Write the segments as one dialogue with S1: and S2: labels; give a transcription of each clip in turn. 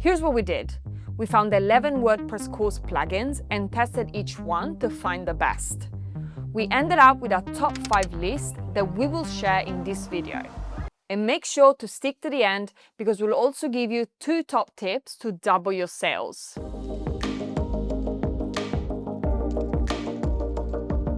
S1: Here's what we did. We found 11 WordPress course plugins and tested each one to find the best. We ended up with a top 5 list that we will share in this video. And make sure to stick to the end because we'll also give you 2 top tips to double your sales.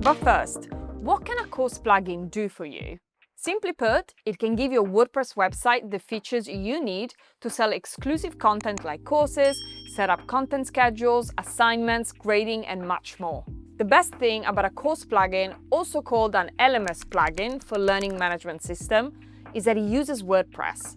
S1: But first, what can a course plugin do for you? Simply put, it can give your WordPress website the features you need to sell exclusive content like courses, set up content schedules, assignments, grading, and much more. The best thing about a course plugin, also called an LMS plugin for Learning Management System, is that it uses WordPress.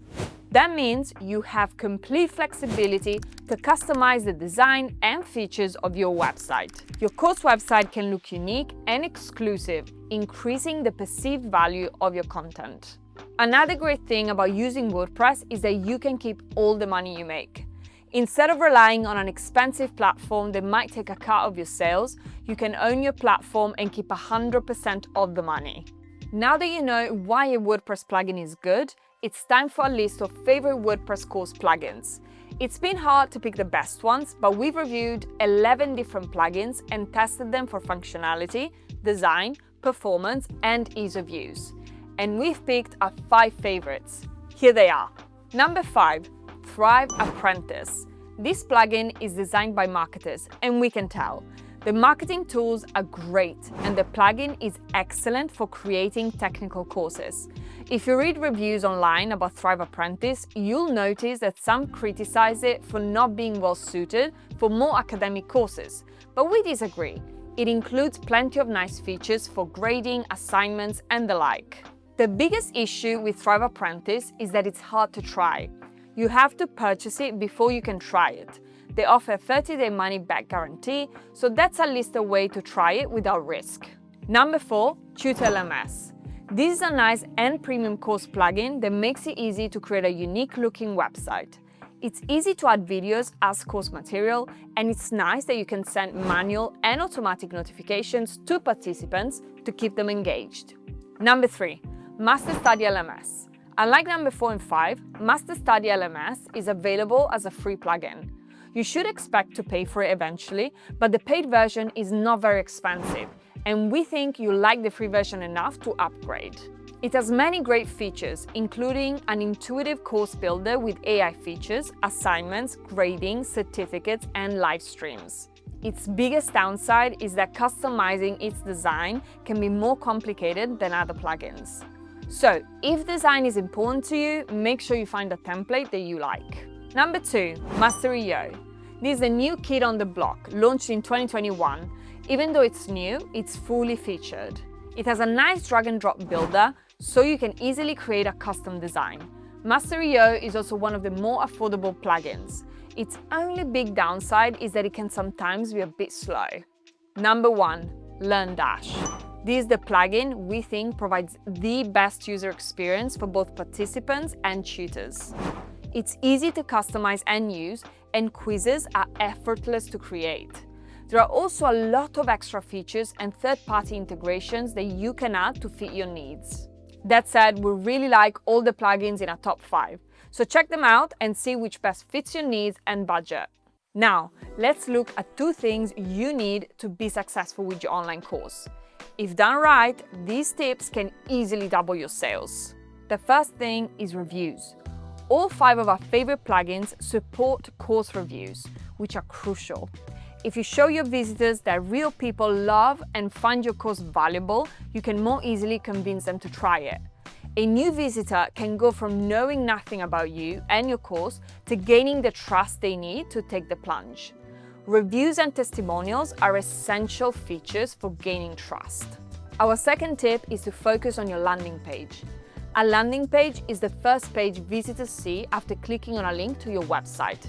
S1: That means you have complete flexibility to customize the design and features of your website. Your course website can look unique and exclusive, increasing the perceived value of your content. Another great thing about using WordPress is that you can keep all the money you make. Instead of relying on an expensive platform that might take a cut of your sales, you can own your platform and keep 100% of the money. Now that you know why a WordPress plugin is good, it's time for a list of favorite WordPress course plugins. It's been hard to pick the best ones, but we've reviewed 11 different plugins and tested them for functionality, design, performance, and ease of use. And we've picked our 5 favorites. Here they are. Number 5, Thrive Apprentice. This plugin is designed by marketers, and we can tell. The marketing tools are great, and the plugin is excellent for creating technical courses. If you read reviews online about Thrive Apprentice, you'll notice that some criticize it for not being well suited for more academic courses, but we disagree. It includes plenty of nice features for grading, assignments, and the like. The biggest issue with Thrive Apprentice is that it's hard to try. You have to purchase it before you can try it. They offer a 30-day money-back guarantee, so that's at least a way to try it without risk. Number 4, Tutor LMS. This is a nice and premium course plugin that makes it easy to create a unique-looking website. It's easy to add videos as course material, and it's nice that you can send manual and automatic notifications to participants to keep them engaged. Number 3, Master Study LMS. Unlike number 4 and 5, Master Study LMS is available as a free plugin. You should expect to pay for it eventually, but the paid version is not very expensive, and we think you'll like the free version enough to upgrade. It has many great features, including an intuitive course builder with AI features, assignments, grading, certificates, and live streams. Its biggest downside is that customizing its design can be more complicated than other plugins. So, if design is important to you, make sure you find a template that you like. Number 2, Master.io. This is a new kid on the block, launched in 2021. Even though it's new, it's fully featured. It has a nice drag and drop builder, so you can easily create a custom design. Master.io is also one of the more affordable plugins. Its only big downside is that it can sometimes be a bit slow. Number 1, LearnDash. This is the plugin we think provides the best user experience for both participants and tutors. It's easy to customize and use, and quizzes are effortless to create. There are also a lot of extra features and third-party integrations that you can add to fit your needs. That said, we really like all the plugins in our top 5, so check them out and see which best fits your needs and budget. Now, let's look at 2 things you need to be successful with your online course. If done right, these tips can easily double your sales. The first thing is reviews. All 5 of our favorite plugins support course reviews, which are crucial. If you show your visitors that real people love and find your course valuable, you can more easily convince them to try it. A new visitor can go from knowing nothing about you and your course to gaining the trust they need to take the plunge. Reviews and testimonials are essential features for gaining trust. Our second tip is to focus on your landing page. A landing page is the first page visitors see after clicking on a link to your website.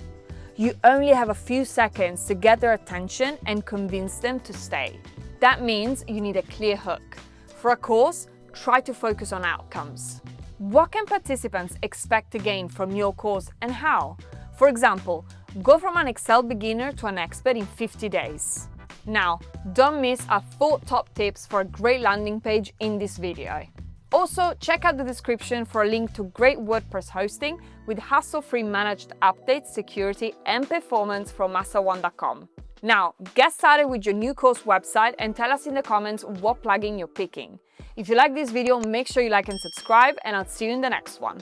S1: You only have a few seconds to get their attention and convince them to stay. That means you need a clear hook. For a course, try to focus on outcomes. What can participants expect to gain from your course and how? For example, go from an Excel beginner to an expert in 50 days. Now, don't miss our 4 top tips for a great landing page in this video. Also, check out the description for a link to great WordPress hosting with hassle-free managed updates, security, and performance from One.com. Now, get started with your new course website and tell us in the comments what plugin you're picking. If you like this video, make sure you like and subscribe, and I'll see you in the next one.